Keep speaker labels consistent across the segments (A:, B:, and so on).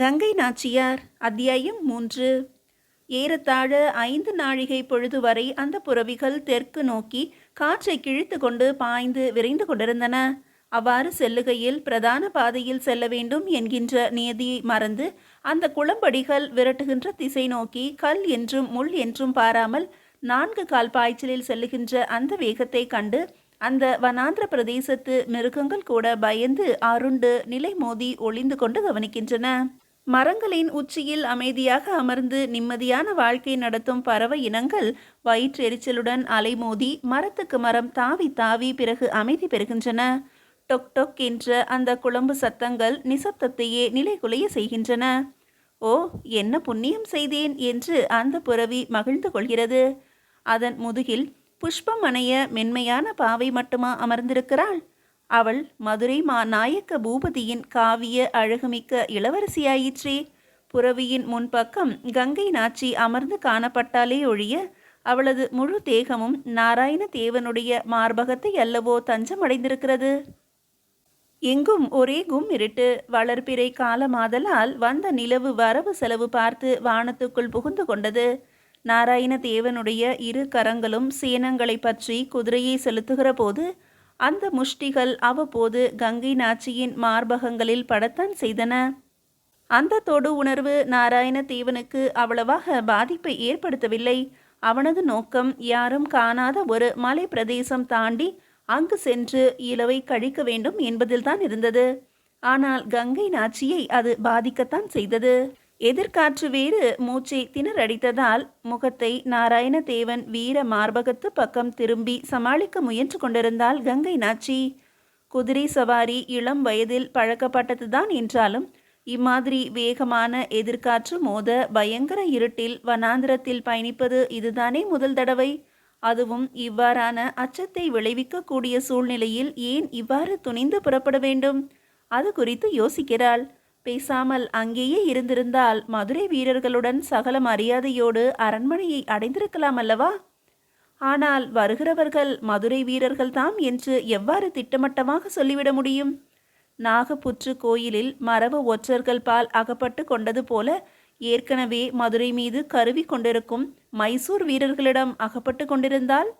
A: கங்கை நாச்சியார் அத்தியாயம் 3. ஏறத்தாழ 5 நாழிகை பொழுது வரை அந்த புறவிகள் தெற்கு நோக்கி காற்றை கிழித்து கொண்டு பாய்ந்து விரைந்து கொண்டிருந்தன. அவ்வாறு செல்லுகையில் பிரதான பாதையில் செல்ல வேண்டும் என்கின்ற நியதியை மறந்து அந்த குளம்படிகள் விரட்டுகின்ற திசை நோக்கி கல் என்றும் முள் என்றும் பாராமல் 4 கால் பாய்ச்சலில் செல்லுகின்ற அந்த வேகத்தை கண்டு அந்த வனாந்திர பிரதேசத்து மிருகங்கள் கூட பயந்து அருண்டு நிலை மோதி ஒளிந்து கொண்டு கவனிக்கின்றன. மரங்களின் உச்சியில் அமைதியாக அமர்ந்து நிம்மதியான வாழ்க்கை நடத்தும் பறவை இனங்கள் வயிற்றெரிச்சலுடன் அலைமோதி மரத்துக்கு மரம் தாவி தாவி பிறகு அமைதி பெறுகின்றன. டொக் டொக் என்ற அந்த குளம்பு சத்தங்கள் நிசப்தத்தையே நிலைகுலைய செய்கின்றன. ஓ, என்ன புண்ணியம் செய்தேன் என்று அந்த புறவி மகிழ்ந்து கொள்கிறது. அதன் முதுகில் புஷ்பம் அணைய மென்மையான பாவை மட்டுமா அமர்ந்திருக்கிறாள்? அவள் மதுரை நாயக்க பூபதியின் காவிய அழகுமிக்க இளவரசியாயிற்றே. புறவியின் முன்பக்கம் கங்கை நாச்சி அமர்ந்து காணப்பட்டாலே ஒழிய அவளது முழு தேகமும் நாராயண தேவனுடைய மார்பகத்தை அல்லவோ தஞ்சமடைந்திருக்கிறது. எங்கும் ஒரே கும் இருட்டு. வளர்பிறை காலமாதலால் வந்த நிலவு வரவு செலவு பார்த்து வானத்துக்குள் புகுந்து கொண்டது. நாராயண தேவனுடைய 2 கரங்களும் சேனங்களை பற்றி குதிரையை செலுத்துகிற போது அந்த முஷ்டிகள் அவ்வப்போது கங்கை நாச்சியின் மார்பகங்களில் படத்தான் செய்தன. அந்த தொடு உணர்வு நாராயண தேவனுக்கு அவ்வளவாக பாதிப்பை ஏற்படுத்தவில்லை. அவனது நோக்கம் யாரும் காணாத ஒரு மலை பிரதேசம் தாண்டி அங்கு சென்று இலவை கழிக்க வேண்டும் என்பதில்தான் இருந்தது. ஆனால் கங்கை நாச்சியை அது பாதிக்கத்தான் செய்தது. எதிர்காற்று வேறு மூச்சை திணறடித்ததால் முகத்தை நாராயண தேவன் வீர மார்பகத்து பக்கம் திரும்பி சமாளிக்க முயன்று கொண்டிருந்தாள் கங்கை நாச்சி. குதிரை சவாரி இளம் வயதில் பழக்கப்பட்டதுதான் என்றாலும் இம்மாதிரி வேகமான எதிர்காற்று மோத பயங்கர இருட்டில் வனாந்திரத்தில் பயணிப்பது இதுதானே முதல் தடவை. அதுவும் இவ்வாறான அச்சத்தை விளைவிக்கக்கூடிய சூழ்நிலையில் ஏன் இவ்வாறு துணிந்து புறப்பட வேண்டும்? அது குறித்து யோசிக்கிறாள். பேசாமல் அங்கேயே இருந்திருந்தால் மதுரை வீரர்களுடன் சகல மரியாதையோடு அரண்மனையை அடைந்திருக்கலாம் அல்லவா? ஆனால் வருகிறவர்கள் மதுரை வீரர்கள் தாம் என்று எவ்வாறு திட்டமட்டமாக சொல்லிவிட முடியும்? நாகப்புற்று கோயிலில் மரபு ஒற்றர்கள் பால் அகப்பட்டு கொண்டது போல ஏற்கனவே மதுரை மீது கருவி கொண்டிருக்கும் மைசூர் வீரர்களிடம் அகப்பட்டு கொண்டிருந்தால்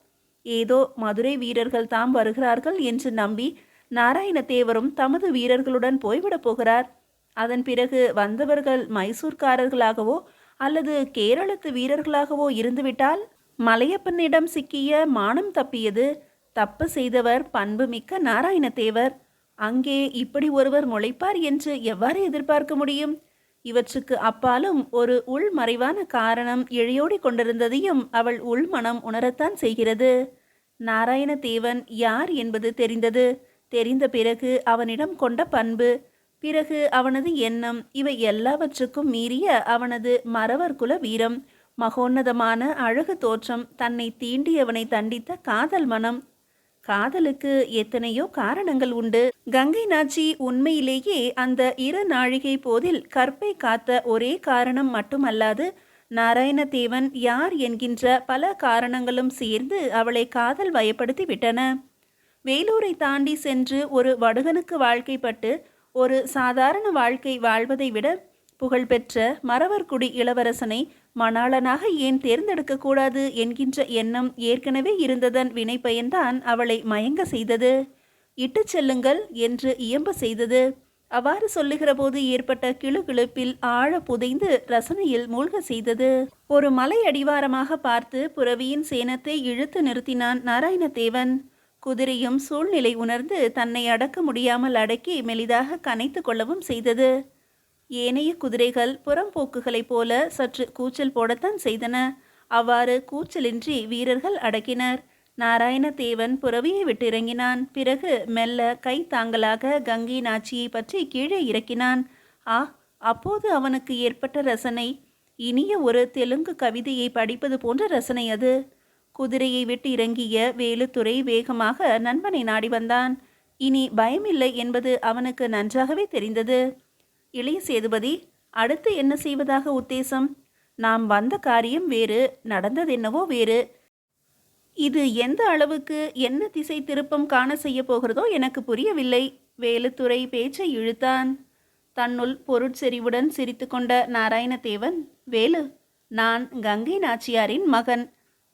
A: ஏதோ மதுரை வீரர்கள் தாம் வருகிறார்கள் என்று நம்பி நாராயணதேவரும் தமது வீரர்களுடன் போய்விடப் போகிறார். அதன் பிறகு வந்தவர்கள் மைசூர்காரர்களாகவோ அல்லது கேரளத்து வீரர்களாகவோ இருந்துவிட்டால் மலையப்பனிடம் சிக்கிய மானம் தப்பியது. தப்பு செய்தவர் பண்புமிக்க நாராயணதேவர். அங்கே இப்படி ஒருவர் முளைப்பார் என்று எவ்வாறு எதிர்பார்க்க முடியும்? இவற்றுக்கு அப்பாலும் ஒரு உள்மறைவான காரணம் இழையோடி கொண்டிருந்ததையும் அவள் உள்மனம் உணரத்தான் செய்கிறது. நாராயணதேவன் யார் என்பது தெரிந்தது. தெரிந்த பிறகு அவனிடம் கொண்ட பண்பு, பிறகு அவனது எண்ணம், இவை எல்லாவற்றுக்கும் மீறிய அவனது மறவர் குல வீரம், மகோன்னதமான அழகு தோற்றம், தன்னை தீண்டியவனை தண்டித்த காதல் மனம். காதலுக்கு எத்தனையோ காரணங்கள் உண்டு. கங்கை நாச்சி உண்மையிலேயே அந்த 2 நாழிகை போதில் கற்பை காத்த ஒரே காரணம் மட்டுமல்லாது நாராயணதேவன் யார் என்கின்ற பல காரணங்களும் சேர்ந்து அவளை காதல் வயப்படுத்தி விட்டன. வேலூரை தாண்டி சென்று ஒரு வடுகனுக்கு வாழ்க்கைப்பட்டு ஒரு சாதாரண வாழ்க்கை வாழ்வதை விட புகழ்பெற்ற மறவர்குடி இளவரசனை மணாளனாக ஏன் தேர்ந்தெடுக்கக்கூடாது என்கின்ற எண்ணம் ஏற்கனவே இருந்ததன் வினை பயன்தான் அவளை மயங்க செய்தது. இட்டு செல்லுங்கள் என்று இயம்ப செய்தது. அவ்வாறு சொல்லுகிற போது ஏற்பட்ட கிளுகிளுப்பில் ஆழ புதைந்து ரசனையில் மூழ்க செய்தது. ஒரு மலை அடிவாரமாக பார்த்து புறவியின் சேனத்தை இழுத்து நிறுத்தினான் நாராயணதேவன். குதிரையும் சூழ்நிலை உணர்ந்து தன்னை அடக்க முடியாமல் அடக்கி மெலிதாக கனைத்து கொள்ளவும் செய்தது. ஏனைய குதிரைகள் புறம்போக்குகளைப் போல சற்று கூச்சல் போடத்தான் செய்தன. அவ்வாறு கூச்சலின்றி வீரர்கள் அடக்கினர். நாராயணதேவன் புறவியை விட்டு இறங்கினான். பிறகு மெல்ல கை தாங்கலாக கங்கை நாச்சியை பற்றி கீழே இறக்கினான். அப்போது அவனுக்கு ஏற்பட்ட ரசனை இனிய ஒரு தெலுங்கு கவிதையை படிப்பது போன்ற ரசனை அது. குதிரையை விட்டு இறங்கிய வேலுத்துறை வேகமாக நண்பனை நாடி வந்தான். இனி பயமில்லை என்பது அவனுக்கு நன்றாகவே தெரிந்தது. இளைய சேதுபதி, அடுத்து என்ன செய்வதாக உத்தேசம்? நாம் வந்த காரியம் வேறு, நடந்ததென்னவோ வேறு. இது எந்த அளவுக்கு என்ன திசை திருப்பம் காண செய்ய போகிறதோ எனக்கு புரியவில்லை. வேலுத்துறை பேச்சை இழுத்தான். தன்னுள் பொருட்செறிவுடன் சிரித்து கொண்ட நாராயணதேவன், வேலு, நான் கங்கை நாச்சியாரின் மகன்.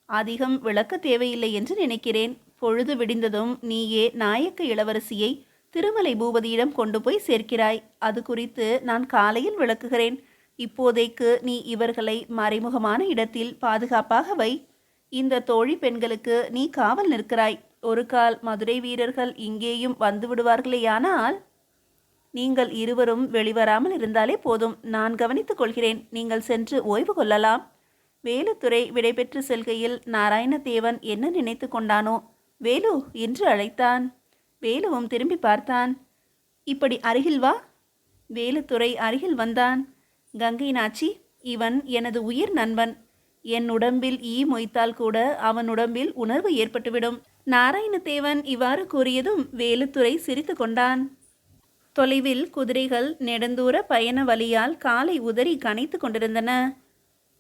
A: அதிகம் விளக்க தேவையில்லை என்று நினைக்கிறேன். பொழுது விடிந்ததும் நீயே நாயக்க இளவரசியை திருமலை பூபதியிடம் கொண்டு போய் சேர்க்கிறாய். அது குறித்து நான் காலையில் விளக்குகிறேன். இப்போதைக்கு நீ இவர்களை மறைமுகமான இடத்தில் பாதுகாப்பாக வை. இந்த தோழி பெண்களுக்கு நீ காவல் நிற்கிறாய். ஒரு கால் மதுரை வீரர்கள் இங்கேயும் வந்து விடுவார்களேயானால் நீங்கள் இருவரும் வெளிவராமல் இருந்தாலே போதும். நான் கவனித்துக் கொள்கிறேன். நீங்கள் சென்று ஓய்வு கொள்ளலாம். வேலுத்துறை விடைபெற்று செல்கையில் நாராயணதேவன் என்ன நினைத்து கொண்டானோ, வேலு என்று அழைத்தான். வேலுவும் திரும்பி பார்த்தான். இப்படி அருகில் வா. வேலுத்துறை அருகில் வந்தான். கங்கை நாச்சி, இவன் எனது உயிர் நண்பன். என் உடம்பில் ஈ மொய்த்தால் கூட அவன் உடம்பில் உணர்வு ஏற்பட்டுவிடும். நாராயணதேவன் இவ்வாறு கூறியதும் வேலுத்துறை சிரித்து கொண்டான். தொலைவில் குதிரைகள் நெடுந்தூர பயண வழியால் காலை உதறி கனைத்து கொண்டிருந்தன.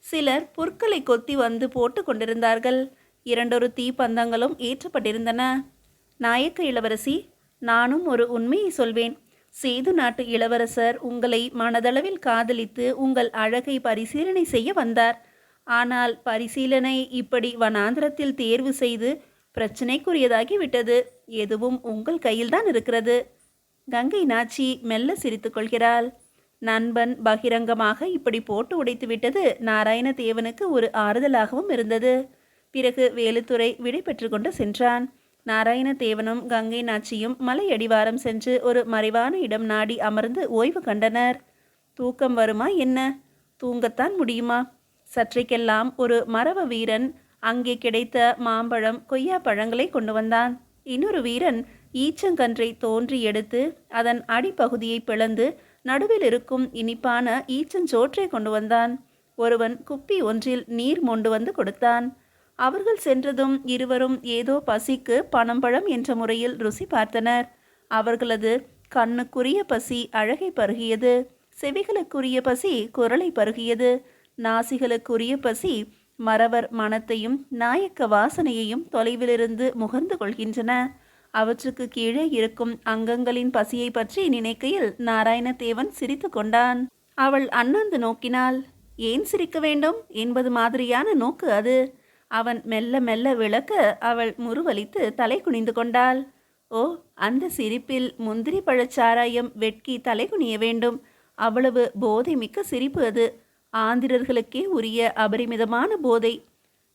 A: சிலர் புற்களை கொத்தி வந்து போட்டு கொண்டிருந்தார்கள். இரண்டொரு தீப்பந்தங்களும் ஏற்றப்பட்டிருந்தன. நாயக்க இளவரசி, நானும் ஒரு உண்மையை சொல்வேன். சேது நாட்டு இளவரசர் உங்களை மனதளவில் காதலித்து உங்கள் அழகை பரிசீலனை செய்ய வந்தார். ஆனால் பரிசீலனை இப்படி வனாந்திரத்தில் தேர்வு செய்து பிரச்சனைக்குரியதாகி விட்டது. எதுவும் உங்கள் கையில்தான் இருக்கிறது. கங்கை நாச்சி மெல்ல சிரித்து கொள்கிறாள். நண்பன் பகிரங்கமாக இப்படி போட்டு உடைத்து விட்டது நாராயணதேவனுக்கு ஒரு ஆறுதலாகவும் இருந்தது. பிறகு வேலுத்துறை விடை பெற்று கொண்டு சென்றான். நாராயணதேவனும் கங்கை நாச்சியும் மலை அடிவாரம் சென்று ஒரு மறைவான இடம் நாடி அமர்ந்து ஓய்வு கண்டனர். தூக்கம் வருமா என்ன? தூங்கத்தான் முடியுமா? சற்றைக்கெல்லாம் ஒரு மரவ வீரன் அங்கே கிடைத்த மாம்பழம், கொய்யா பழங்களை கொண்டு வந்தான். இன்னொரு வீரன் ஈச்சங்கன்றை தோன்றி எடுத்து அதன் அடிப்பகுதியை பிளந்து நடுவில் இருக்கும் இனிப்பான ஈச்சஞ்சோற்றை கொண்டு வந்தான். ஒருவன் குப்பி ஒன்றில் நீர் மொண்டு வந்து கொடுத்தான். அவர்கள் சென்றதும் இருவரும் ஏதோ பசிக்கு பனம்பழம் என்ற முறையில் ருசி பார்த்தனர். அவர்களது கண்ணுக்குரிய பசி அழகை பருகியது. செவிகளுக்குரிய பசி குரலை பருகியது. நாசிகளுக்குரிய பசி மறவர் மனத்தையும் நாயக்க வாசனையையும் தொலைவிலிருந்து முகர்ந்து கொள்கின்றன. அவற்றுக்கு கீழே இருக்கும் அங்கங்களின் பசியை பற்றி நினைக்கையில் நாராயணதேவன் சிரித்து கொண்டான். அவள் அண்ணாந்து நோக்கினாள். ஏன் சிரிக்க வேண்டும் என்பது மாதிரியான நோக்கு அது. அவன் மெல்ல மெல்ல விளக்க அவள் முறுவலித்து தலை குனிந்து கொண்டாள். ஓ, அந்த சிரிப்பில் முந்திரி பழச்சாராயம் வெட்கி தலை குனிய வேண்டும். அவ்வளவு போதை மிக்க சிரிப்பு அது. ஆந்திரர்களுக்கே உரிய அபரிமிதமான போதை.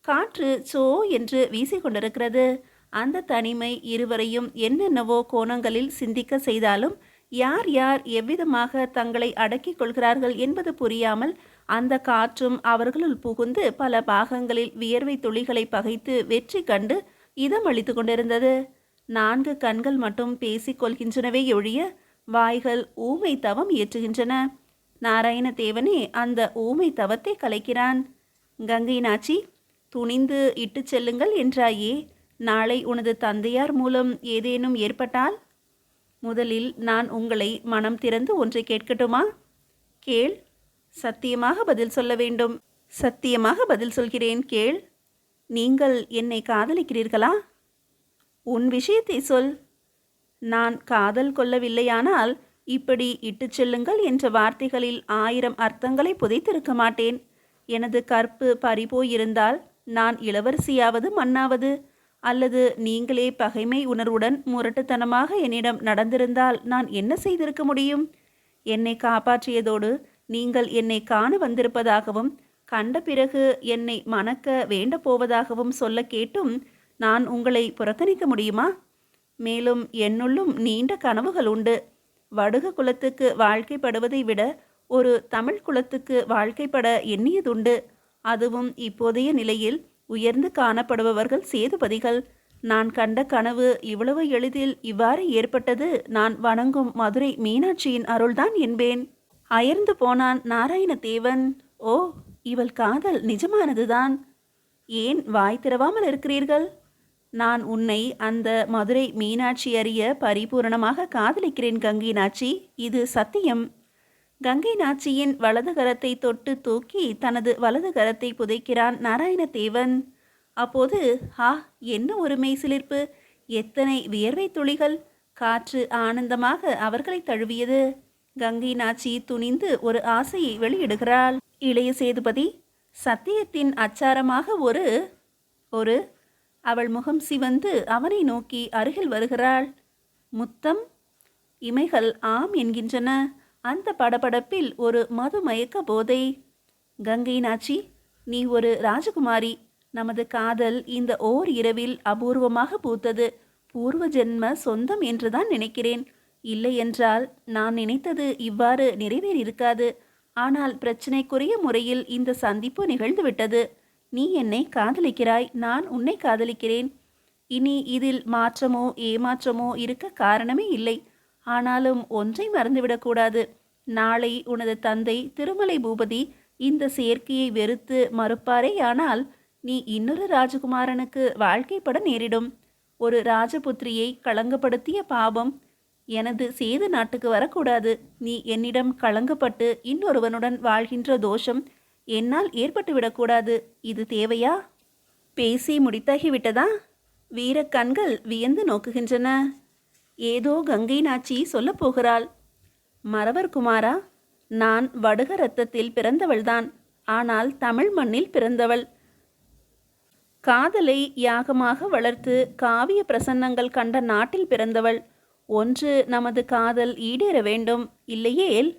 A: காற்று சோ என்று வீசிக்கொண்டிருக்கிறது. அந்த தனிமை இருவரையும் என்னென்னவோ கோணங்களில் சிந்திக்க செய்தாலும் யார் யார் எவ்விதமாக தங்களை அடக்கிக் கொள்கிறார்கள் என்பது புரியாமல் அந்த காற்றும் அவர்களுள் புகுந்து பல பாகங்களில் வியர்வை துளிகளை பகைத்து வெற்றி கண்டு இதம் அளித்து கொண்டிருந்தது. 4 கண்கள் மட்டும் பேசிக்கொள்கின்றனவே ஒழிய வாய்கள் ஊமை தவம் இயற்றுகின்றன. நாராயணதேவனே அந்த ஊமை தவத்தை கலைக்கிறான். கங்கை நாச்சி, துணிந்து இட்டு செல்லுங்கள் என்றாயே, நாளை உனது தந்தையார் மூலம் ஏதேனும் ஏற்பட்டால்? முதலில் நான் உங்களை மனம் திறந்து ஒன்றை கேட்கட்டுமா? கேள். சத்தியமாக பதில் சொல்ல வேண்டும். சத்தியமாக பதில் சொல்கிறேன், கேள். நீங்கள் என்னை காதலிக்கிறீர்களா? உன் விஷயத்தை சொல். நான் காதல் கொள்ளவில்லையானால் இப்படி இட்டு செல்லுங்கள் என்ற வார்த்தைகளில் 1000 அர்த்தங்களை புதைத்திருக்க மாட்டேன். எனது கற்பு பறிபோயிருந்தால் நான் இளவரசியாவது மன்னாவது, அல்லது நீங்களே பகைமை உணர்வுடன் முரட்டுத்தனமாக என்னிடம் நடந்திருந்தால் நான் என்ன செய்திருக்க முடியும்? என்னை காப்பாற்றியதோடு நீங்கள் என்னை காண வந்திருப்பதாகவும் கண்ட பிறகு என்னை மணக்க வேண்ட போவதாகவும் சொல்ல கேட்டும் நான் உங்களை புறக்கணிக்க முடியுமா? மேலும் என்னுள்ளும் நீண்ட கனவுகள் உண்டு. வடுக குலத்துக்கு வாழ்க்கைப்படுவதை விட ஒரு தமிழ் குலத்துக்கு வாழ்க்கைப்பட எண்ணியதுண்டு. அதுவும் இப்போதைய நிலையில் உயர்ந்து காணப்படுபவர்கள் சேதுபதிகள். நான் கண்ட கனவு இவ்வளவு எளிதில் இவ்வாறு ஏற்பட்டது நான் வணங்கும் மதுரை மீனாட்சியின் அருள்தான் என்பேன். அயர்ந்து போனான் நாராயணதேவன். ஓ, இவள் காதல் நிஜமானதுதான். ஏன் வாய் திறவாமல் இருக்கிறீர்கள்? நான் உன்னை அந்த மதுரை மீனாட்சி அறிய பரிபூரணமாக காதலிக்கிறேன் கங்கை நாச்சி. இது சத்தியம். கங்கை நாச்சியின் வலது கரத்தை தொட்டு தூக்கி தனது வலது கரத்தை புதைக்கிறான் நாராயணதேவன். அப்போது என்ன ஒரு மெய்சிலிர்ப்பு! எத்தனை வியர்வை துளிகள்! காற்று ஆனந்தமாக அவர்களை தழுவியது. கங்கை நாச்சி துணிந்து ஒரு ஆசையை வெளியிடுகிறாள். இளைய சேதுபதி சத்தியத்தின் அச்சாரமாக ஒரு ஒரு அவள் முகம் சிவந்து அவனை நோக்கி அருகில் வருகிறாள். முத்தம். இமைகள் ஆம் என்கின்றன. அந்த படபடப்பில் ஒரு மது மயக்க போதை. கங்கை நாச்சி, நீ ஒரு ராஜகுமாரி. நமது காதல் இந்த ஓர் இரவில் அபூர்வமாக பூத்தது. பூர்வ ஜென்ம சொந்தம் என்றுதான் நினைக்கிறேன். இல்லை என்றால் நான் நினைத்தது இவ்வாறு நிறைவேறியிருக்காது. ஆனால் பிரச்சனைக்குரிய முறையில் இந்த சந்திப்பு நிகழ்ந்துவிட்டது. நீ என்னை காதலிக்கிறாய், நான் உன்னை காதலிக்கிறேன். இனி இதில் மாற்றமோ ஏமாற்றமோ இருக்க காரணமே இல்லை. ஆனாலும் ஒன்றை மறந்துவிடக்கூடாது. நாளை உனது தந்தை திருமலை பூபதி இந்த சேர்க்கையை வெறுத்து மறுப்பாரேயானால் நீ இன்னொரு ராஜகுமாரனுக்கு வாழ்க்கைப்பட நேரிடும். ஒரு ராஜபுத்திரியை களங்கப்படுத்திய பாவம் எனது சேது நாட்டுக்கு வரக்கூடாது. நீ என்னிடம் களங்கப்பட்டு இன்னொருவனுடன் வாழ்கின்ற தோஷம் என்னால் ஏற்பட்டுவிடக்கூடாது. இது தேவையா? பேசி முடித்தாகிவிட்டதா? வீரக்கண்கள் வியந்து நோக்குகின்றன. ஏதோ கங்கை நாச்சி சொல்லப் போகிறாள். மறவர் குமாரா, நான் வடுக இரத்தத்தில் பிறந்தவள்தான். ஆனால் தமிழ் மண்ணில் பிறந்தவள். காதலை யாகமாக வளர்த்து காவிய பிரசன்னங்கள் கண்ட நாட்டில் பிறந்தவள். ஒன்று நமது காதல் ஈடேற வேண்டும். இல்லையேல்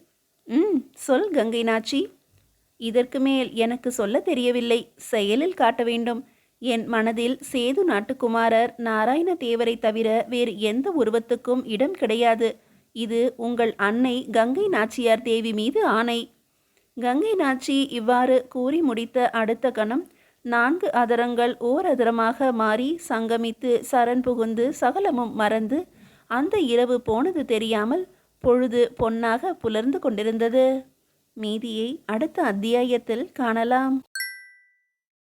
A: சொல் கங்கை நாச்சி. இதற்கு மேல் எனக்கு சொல்ல தெரியவில்லை, செயலில் காட்ட வேண்டும். என் மனதில் சேது நாட்டுக்குமாரர் நாராயண தேவரை தவிர வேறு எந்த உருவத்துக்கும் இடம் கிடையாது. இது உங்கள் அன்னை கங்கை நாச்சியார் தேவி மீது ஆணை. கங்கை நாச்சி இவ்வாறு கூறி முடித்த அடுத்த கணம் 4 அதரங்கள் ஓர் அதரமாக மாறி சங்கமித்து சரண் புகுந்து சகலமும் மறந்து அந்த இரவு போனது தெரியாமல் பொழுது பொன்னாக புலர்ந்து கொண்டிருந்தது. மீதியை அடுத்த அத்தியாயத்தில் காணலாம்.